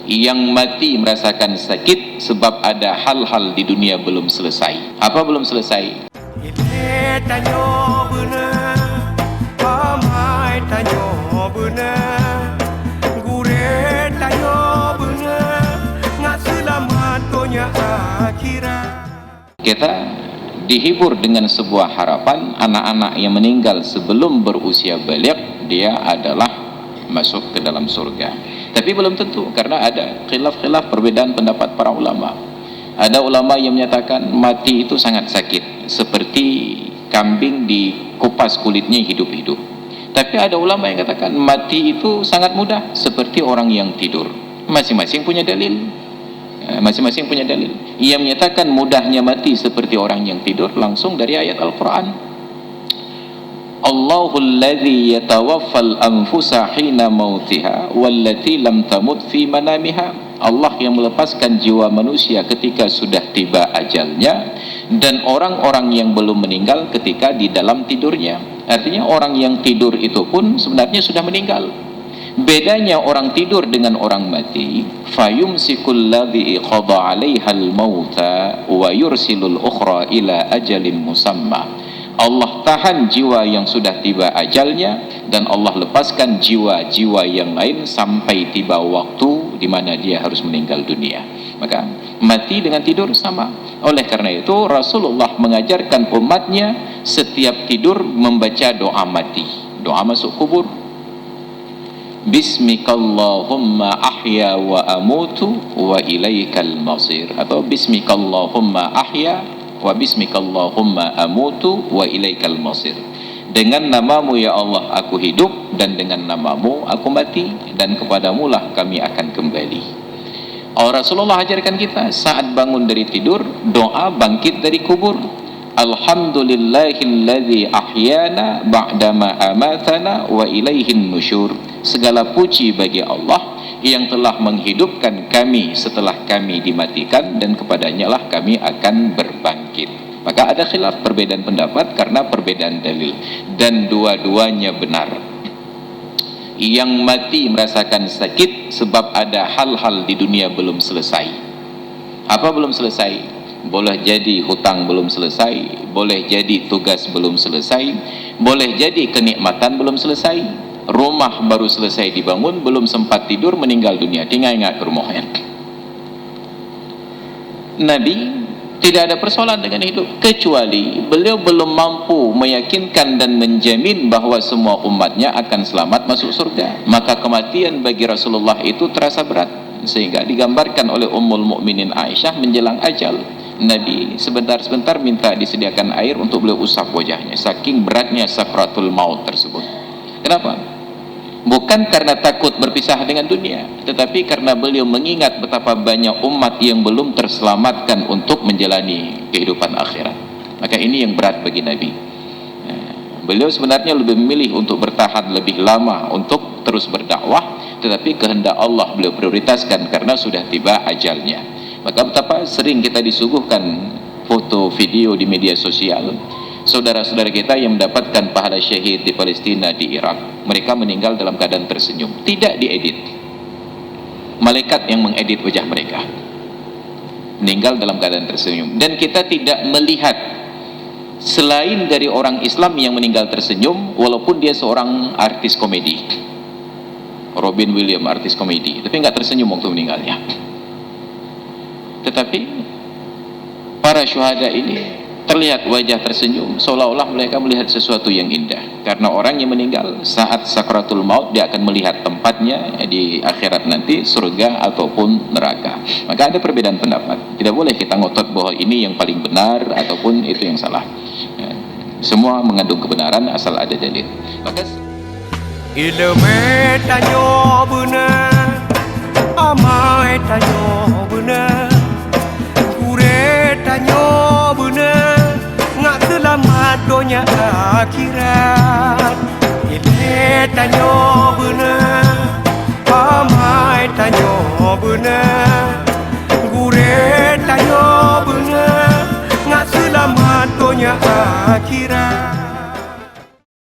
Yang mati merasakan sakit sebab ada hal-hal di dunia belum selesai. Apa belum selesai? Kita dihibur dengan sebuah harapan anak-anak yang meninggal sebelum berusia baligh dia adalah masuk ke dalam surga. Tapi belum tentu, karena ada khilaf-khilaf perbedaan pendapat para ulama. Ada ulama yang menyatakan mati itu sangat sakit, seperti kambing dikupas kulitnya hidup-hidup. Tapi ada ulama yang katakan mati itu sangat mudah, seperti orang yang tidur. Masing-masing punya dalil. Masing-masing punya dalil. Ia menyatakan mudahnya mati seperti orang yang tidur langsung dari ayat Al-Quran. Allahul ladzi yatawaffal anfusa hina mautiha wallati lam tamut fi manamiha. Allah yang melepaskan jiwa manusia ketika sudah tiba ajalnya, dan orang-orang yang belum meninggal ketika di dalam tidurnya. Artinya orang yang tidur itu pun sebenarnya sudah meninggal. Bedanya orang tidur dengan orang mati, fayumsikul ladzi qada 'alaihal mauta wa yursilul ukhra ila ajalin musamma. Allah tahan jiwa yang sudah tiba ajalnya, dan Allah lepaskan jiwa-jiwa yang lain sampai tiba waktu di mana dia harus meninggal dunia. Maka mati dengan tidur sama. Oleh karena itu Rasulullah mengajarkan umatnya setiap tidur membaca doa mati, doa masuk kubur. Bismikallahumma ahya wa amutu wa ilaikal masir, atau Bismikallahumma ahya wa bismikallahumma amutu wa ilaikal masir. Dengan namamu ya Allah aku hidup, dan dengan namamu aku mati, dan kepadamu lah kami akan kembali. Rasulullah ajarkan kita saat bangun dari tidur doa bangkit dari kubur. Alhamdulillahilladzi ahyana ba'dama amatana wa ilaihin nusyur. Segala puji bagi Allah yang telah menghidupkan kami setelah kami dimatikan, dan kepadanya lah kami akan berbangkit. Maka ada khilaf, perbedaan pendapat karena perbedaan dalil, dan dua-duanya benar. Yang mati merasakan sakit sebab ada hal-hal di dunia belum selesai. Apa belum selesai? Boleh jadi hutang belum selesai, boleh jadi tugas belum selesai, boleh jadi kenikmatan belum selesai. Rumah baru selesai dibangun, belum sempat tidur meninggal dunia, tinggal ingat ke rumahnya. Nabi tidak ada persoalan dengan hidup, kecuali beliau belum mampu meyakinkan dan menjamin bahwa semua umatnya akan selamat masuk surga. Maka kematian bagi Rasulullah itu terasa berat, sehingga digambarkan oleh Ummul Mukminin Aisyah menjelang ajal, Nabi sebentar-sebentar minta disediakan air untuk beliau usap wajahnya, saking beratnya sakratul maut tersebut. Kenapa? Bukan karena takut berpisah dengan dunia, tetapi karena beliau mengingat betapa banyak umat yang belum terselamatkan untuk menjalani kehidupan akhirat. Maka ini yang berat bagi Nabi. Beliau sebenarnya lebih memilih untuk bertahan lebih lama untuk terus berdakwah, tetapi kehendak Allah beliau prioritaskan karena sudah tiba ajalnya. Maka betapa sering kita disuguhkan foto video di media sosial saudara-saudara kita yang mendapatkan pahala syahid di Palestina, di Irak. Mereka meninggal dalam keadaan tersenyum, tidak diedit. Malaikat yang mengedit wajah mereka, meninggal dalam keadaan tersenyum. Dan kita tidak melihat selain dari orang Islam yang meninggal tersenyum, walaupun dia seorang artis komedi, Robin Williams, artis komedi, tapi nggak tersenyum waktu meninggalnya. Tetapi para syuhada ini terlihat wajah tersenyum, seolah-olah mereka melihat sesuatu yang indah. Karena orang yang meninggal saat sakratul maut, dia akan melihat tempatnya di akhirat nanti, surga ataupun neraka. Maka ada perbedaan pendapat, tidak boleh kita ngotot bahwa ini yang paling benar ataupun itu yang salah. Semua mengandung kebenaran asal ada dalil. Maka ilmu tanyo benar, amai tanyo benar, kure tanyo benar, ngak selamat dunia akhirat. Ile tanyo benar, amai tanyo benar, kure tanyo benar, ngak selamat dunia akhirat.